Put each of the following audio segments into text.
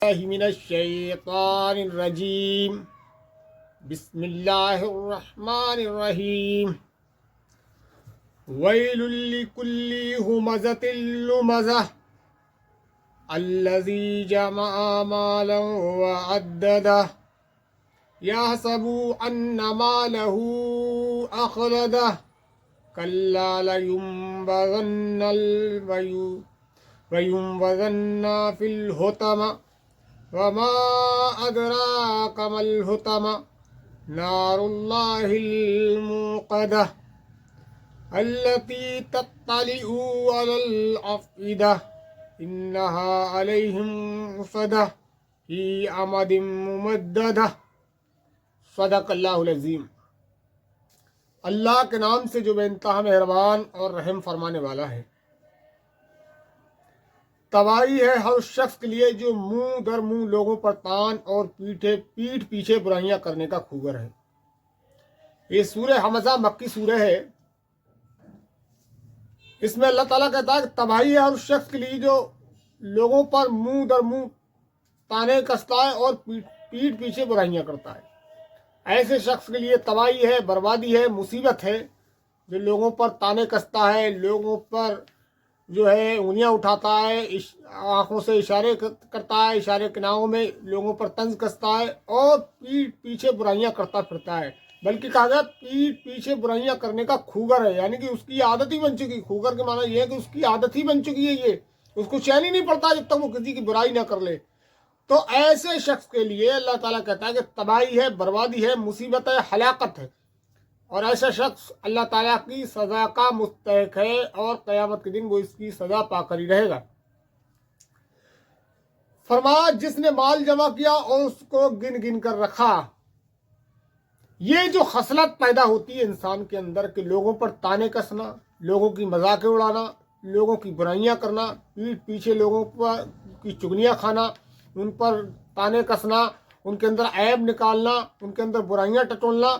من الشیطان الرجیم بسم اللہ الرحمن الرحیم ویل لکل ہمزۃ لمزہ الذی جمع مالا وعددہ یحسب ان مالہ اخلدہ کلا لینبذن فی الحطمہ وما ادراک ما الحطمہ نار اللہ الموقدہ التی تطلع علی الافئدہ انہا علیہم مؤصدہ فی عمد ممددہ۔ صدق اللہ العظیم۔ اللہ کے نام سے جو بے انتہا مہربان اور رحم فرمانے والا ہے۔ تباہی ہے ہر اس شخص کے لیے جو منہ در منہ لوگوں پر تان اور پیٹھ پیچھے برائیاں کرنے کا خوگر ہے۔ یہ سورہ حمزہ مکی سورہ ہے۔ اس میں اللہ تعالیٰ کہتا ہے کہ تباہی ہے ہر اس شخص کے لیے جو لوگوں پر منہ در منہ تانے کستا ہے اور پیٹھ پیچھے برائیاں کرتا ہے۔ ایسے شخص کے لیے تباہی ہے، بربادی ہے، مصیبت ہے جو لوگوں پر تانے کستا ہے، لوگوں پر جو ہے انگلیاں اٹھاتا ہے، آنکھوں سے اشارے کرتا ہے، اشارے کناروں میں لوگوں پر طنز کستا ہے اور پیٹھ پیچھے برائیاں کرتا پھرتا ہے۔ بلکہ کہا گیا پیٹھ پیچھے برائیاں کرنے کا خوگر ہے، یعنی کہ اس کی عادت ہی بن چکی۔ خوگر کے معنی یہ ہے کہ اس کی عادت ہی بن چکی ہے، یہ اس کو چین ہی نہیں پڑتا جب تک وہ کسی کی برائی نہ کر لے۔ تو ایسے شخص کے لیے اللہ تعالیٰ کہتا ہے کہ تباہی ہے، بربادی ہے، مصیبت ہے، ہلاکت ہے، اور ایسا شخص اللہ تعالیٰ کی سزا کا مستحق ہے اور قیامت کے دن وہ اس کی سزا پا کر ہی رہے گا۔ فرمایا جس نے مال جمع کیا اور اس کو گن گن کر رکھا۔ یہ جو خصلت پیدا ہوتی ہے انسان کے اندر کہ لوگوں پر تانے کسنا، لوگوں کی مذاقیں اڑانا، لوگوں کی برائیاں کرنا، پیٹھ پیچھے لوگوں پر کی چگلیاں کھانا، ان پر تانے کسنا، ان کے اندر عیب نکالنا، ان کے اندر برائیاں ٹٹولنا،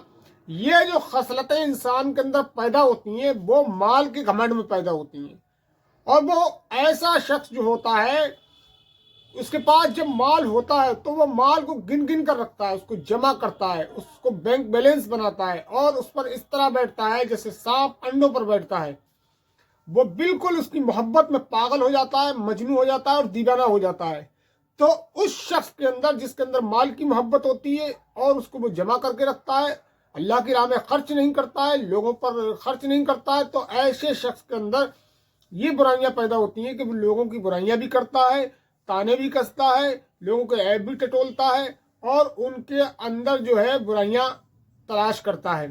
یہ جو خصلتیں انسان کے اندر پیدا ہوتی ہیں وہ مال کے گھمنڈ میں پیدا ہوتی ہیں۔ اور وہ ایسا شخص جو ہوتا ہے اس کے پاس جب مال ہوتا ہے تو وہ مال کو گن گن کر رکھتا ہے، اس کو جمع کرتا ہے، اس کو بینک بیلنس بناتا ہے اور اس پر اس طرح بیٹھتا ہے جیسے سانپ انڈوں پر بیٹھتا ہے۔ وہ بالکل اس کی محبت میں پاگل ہو جاتا ہے، مجنون ہو جاتا ہے اور دیوانہ ہو جاتا ہے۔ تو اس شخص کے اندر جس کے اندر مال کی محبت ہوتی ہے اور اس کو وہ جمع کر کے رکھتا ہے، اللہ کی راہ میں خرچ نہیں کرتا ہے، لوگوں پر خرچ نہیں کرتا ہے، تو ایسے شخص کے اندر یہ برائیاں پیدا ہوتی ہیں کہ وہ لوگوں کی برائیاں بھی کرتا ہے، تانے بھی کستا ہے، لوگوں کے عیب بھی ٹٹولتا ہے اور ان کے اندر جو ہے برائیاں تلاش کرتا ہے۔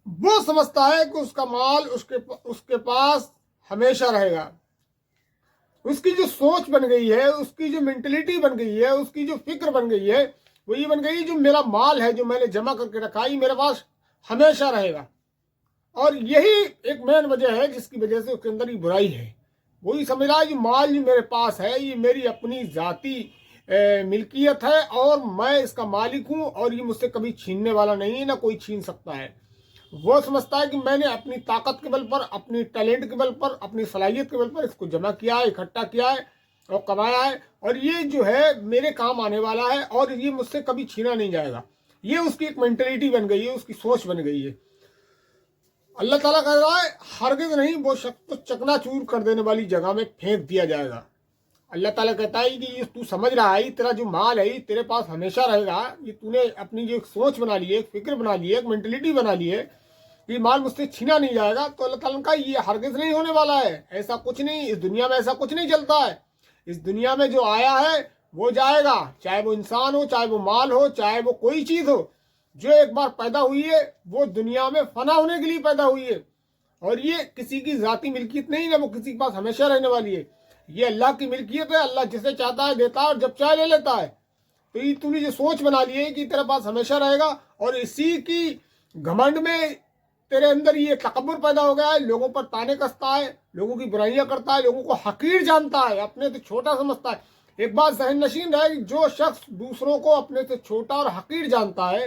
وہ سمجھتا ہے کہ اس کا مال اس کے پاس ہمیشہ رہے گا۔ اس کی جو سوچ بن گئی ہے، اس کی جو مینٹلٹی بن گئی ہے، اس کی جو فکر بن گئی ہے وہ یہ بن گئی جو میرا مال ہے جو میں نے جمع کر کے رکھا ہے میرے پاس ہمیشہ رہے گا۔ اور یہی ایک مین وجہ ہے جس کی وجہ سے اس کے اندر یہ برائی ہے۔ وہی سمجھ رہا ہے جو مال جو میرے پاس ہے یہ میری اپنی ذاتی ملکیت ہے اور میں اس کا مالک ہوں اور یہ مجھ سے کبھی چھیننے والا نہیں ہے، نہ کوئی چھین سکتا ہے۔ وہ سمجھتا ہے کہ میں نے اپنی طاقت کے بل پر، اپنی ٹیلنٹ کے بل پر، اپنی صلاحیت کے بل پر اس کو جمع کیا ہے، اکٹھا کیا ہے اور کمایا ہے، اور یہ جو ہے میرے کام آنے والا ہے اور یہ مجھ سے کبھی چھینا نہیں جائے گا۔ یہ اس کی ایک مینٹلٹی بن گئی ہے، اس کی سوچ بن گئی ہے۔ اللہ تعالیٰ کہہ رہا ہے ہرگز نہیں، وہ شخص تو چکنا چور کر دینے والی جگہ میں پھینک دیا جائے گا۔ اللہ تعالیٰ کہتا ہے کہ یہ تو سمجھ رہا ہے تیرا جو مال ہے یہ تیرے پاس ہمیشہ رہے گا، یہ تو نے اپنی جو ایک سوچ بنا لی ہے، ایک فکر بنا لی ہے، ایک مینٹلٹی بنا لی ہے، یہ مال مجھ سے چھینا نہیں جائے گا، تو اللہ تعالیٰ کا یہ ہرگز نہیں ہونے والا ہے۔ ایسا کچھ نہیں، اس دنیا میں ایسا کچھ نہیں چلتا ہے۔ اس دنیا میں جو آیا ہے وہ جائے گا، چاہے وہ انسان ہو، چاہے وہ مال ہو، چاہے وہ کوئی چیز ہو۔ جو ایک بار پیدا ہوئی ہے وہ دنیا میں فنا ہونے کے لیے پیدا ہوئی ہے، اور یہ کسی کی ذاتی ملکیت نہیں ہے، وہ کسی کے پاس ہمیشہ رہنے والی ہے۔ یہ اللہ کی ملکیت ہے، اللہ جسے چاہتا ہے دیتا ہے اور جب چاہے لے لیتا ہے۔ تو یہ تو نے جو سوچ بنا لی ہے کہ تیرے پاس ہمیشہ رہے گا، اور اسی کی گھمنڈ میں تیرے اندر یہ تکبر پیدا ہو گیا ہے، لوگوں پر تانے کستا ہے، لوگوں کی برائیاں کرتا ہے، لوگوں کو حقیر جانتا ہے، اپنے سے چھوٹا سمجھتا ہے۔ ایک بات ذہن نشین رہے، جو شخص دوسروں کو اپنے سے چھوٹا اور حقیر جانتا ہے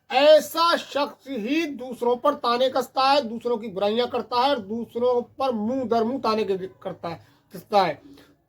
ایسا شخص ہی دوسروں پر تانے کستا ہے، دوسروں کی برائیاں کرتا ہے اور دوسروں پر منہ در منہ تانے کستا ہے۔